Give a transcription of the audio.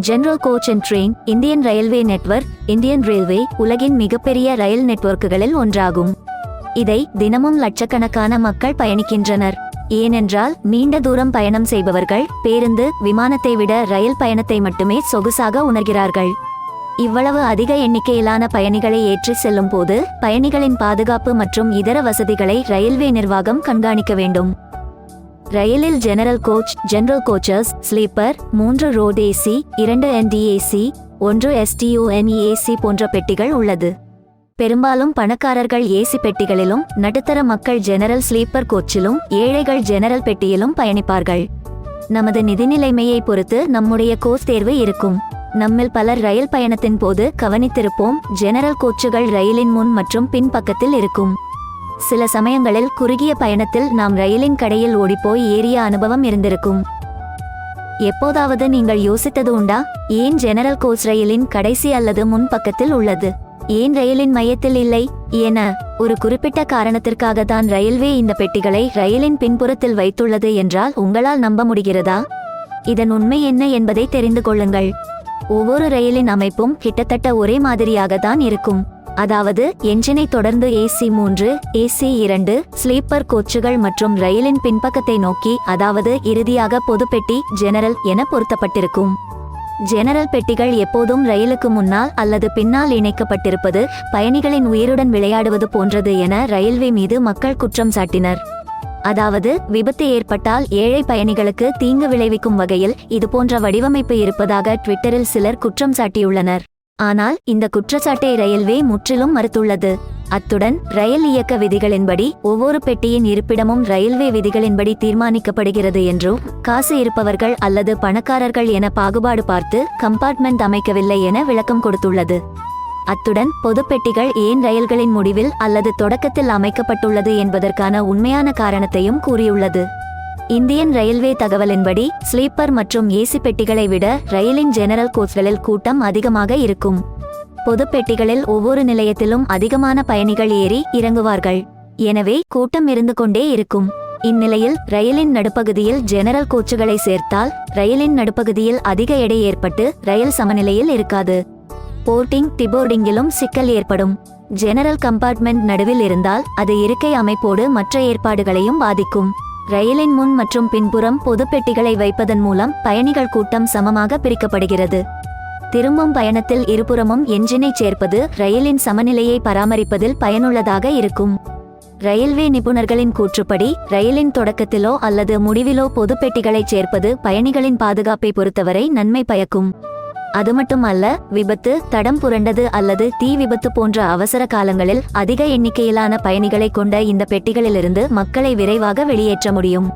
General coach and train Indian railway network Indian railway உலகின் மிகப்பெரிய ரயில் நெட்வொர்க்குகளில் ஒன்றாகும். இதை தினமும் லட்சக்கணக்கான மக்கள் பயணிக்கின்றனர். ஏனென்றால் நீண்ட தூரம் பயணம் செய்பவர்கள் பேருந்து, விமானத்தை விட ரயில் பயணத்தை மட்டுமே சொகுசாக உணர்கிறார்கள். இவ்வளவு அதிக எண்ணிக்கையிலான பயணிகளை ஏற்றி செல்லும் போது பயணிகளின் பாதுகாப்பு மற்றும் இதர வசதிகளை ரயில்வே நிர்வாகம் கண்காணிக்க வேண்டும். ரயிலில் general coach, general coaches, sleeper, 3 road AC, 2 NDAC, 1 STUNEAC போன்ற பெட்டிகள் உள்ளது. பெரும்பாலும் பணக்காரர்கள் ஏசி பெட்டிகளிலும், நடுத்தர மக்கள் ஜெனரல் ஸ்லீப்பர் கோச்சிலும், ஏழைகள் ஜெனரல் பெட்டியிலும் பயணிப்பார்கள். நமது நிதிநிலைமையை பொறுத்து நம்முடைய கோச் தேர்வு இருக்கும். நம்மில் பலர் ரயில் பயணத்தின் போது கவனித்திருப்போம், ஜெனரல் கோச்சுகள் ரயிலின் முன் மற்றும் பின் பக்கத்தில் இருக்கும். சில சமயங்களில் குறுகிய பயணத்தில் நாம் ரயிலின் கடையில் ஓடிப்போய் ஏறிய அனுபவம் இருந்திருக்கும். எப்போதாவது நீங்கள் யோசித்தது உண்டா, ஏன் ஜெனரல் கோச் ரயிலின் கடைசி அல்லது முன் பக்கத்தில் உள்ளது, ஏன் ரயிலின் மையத்தில் இல்லை என? ஒரு குறிப்பிட்ட காரணத்திற்காக தான் ரயில்வே இந்த பெட்டிகளை ரயிலின் பின்புறத்தில் வைத்துள்ளது என்றால் உங்களால் நம்ப முடிகிறதா? இதன் உண்மை என்ன என்பதை தெரிந்து கொள்ளுங்கள். ஒவ்வொரு ரயிலின் அமைப்பும் கிட்டத்தட்ட ஒரே மாதிரியாக தான் இருக்கும். அதாவது என்ஜினை தொடர்ந்து AC 3, AC 2, ஸ்லீப்பர் கோச்சுகள் மற்றும் ரயிலின் பின்பக்கத்தை நோக்கி, அதாவது இறுதியாக பொது பெட்டி ஜெனரல் என பொருத்தப்பட்டிருக்கும். ஜெனரல் பெட்டிகள் எப்போதும் ரயிலுக்கு முன்னால் அல்லது பின்னால் இணைக்கப்பட்டிருப்பது பயணிகளின் உயிருடன் விளையாடுவது போன்றது என ரயில்வே மீது மக்கள் குற்றம் சாட்டினர். அதாவது விபத்து ஏற்பட்டால் ஏழை பயணிகளுக்கு தீங்கு விளைவிக்கும் வகையில் இதுபோன்ற வடிவமைப்பு இருப்பதாக ட்விட்டரில் சிலர் குற்றம் சாட்டியுள்ளனர். ஆனால் இந்த குற்றச்சாட்டை ரயில்வே முற்றிலும் மறுத்துள்ளது. அத்துடன் ரயில் இயக்க விதிகளின்படி ஒவ்வொரு பெட்டியின் இருப்பிடமும் ரயில்வே விதிகளின்படி தீர்மானிக்கப்படுகிறது என்றும், காசு இருப்பவர்கள் அல்லது பணக்காரர்கள் என பாகுபாடு பார்த்து கம்பார்ட்மெண்ட் அமைக்கவில்லை என விளக்கம் கொடுத்துள்ளது. அத்துடன் பொது பெட்டிகள் ஏன் ரயில்களின் முடிவில் அல்லது தொடக்கத்தில் அமைக்கப்பட்டுள்ளது என்பதற்கான உண்மையான காரணத்தையும் கூறியுள்ளது. இந்தியன் ரயில்வே தகவலின்படி ஸ்லீப்பர் மற்றும் ஏசி பெட்டிகளை விட ரயிலின் ஜெனரல் கோச்களில் கூட்டம் அதிகமாக இருக்கும். பொது பெட்டிகளில் ஒவ்வொரு நிலையத்திலும் அதிகமான பயணிகள் ஏறி இறங்குவார்கள். எனவே கூட்டம் இருந்து கொண்டே இருக்கும். இந்நிலையில் ரயிலின் நடுப்பகுதியில் ஜெனரல் கோச்சுகளை சேர்த்தால் ரயிலின் நடுப்பகுதியில் அதிக எடை ஏற்பட்டு ரயில் சமநிலையில் இருக்காது. போர்டிங், டிபோர்டிங்கிலும் சிக்கல் ஏற்படும். ஜெனரல் கம்பார்ட்மெண்ட் நடுவில் இருந்தால் அது இருக்கை அமைப்போடு மற்ற ஏற்பாடுகளையும் பாதிக்கும். ரயிலின் முன் மற்றும் பின்புறம் பொது பெட்டிகளை வைப்பதன் மூலம் பயணிகள் கூட்டம் சமமாக பிரிக்கப்படுகிறது. திரும்பும் பயணத்தில் இருபுறமும் என்ஜினை சேர்ப்பது ரயிலின் சமநிலையை பராமரிப்பதில் பயனுள்ளதாக இருக்கும். ரயில்வே நிபுணர்களின் கூற்றுப்படி ரயிலின் தொடக்கத்திலோ அல்லது முடிவிலோ பொது பெட்டிகளை சேர்ப்பது பயணிகளின் பாதுகாப்பை பொறுத்தவரை நன்மை பயக்கும். அது மட்டுமல்ல, விபத்து, தடம் புரண்டது அல்லது தீ விபத்து போன்ற அவசர காலங்களில் அதிக எண்ணிக்கையிலான பயணிகளை கொண்ட இந்த பெட்டிகளிலிருந்து மக்களை விரைவாக வெளியேற்ற முடியும்.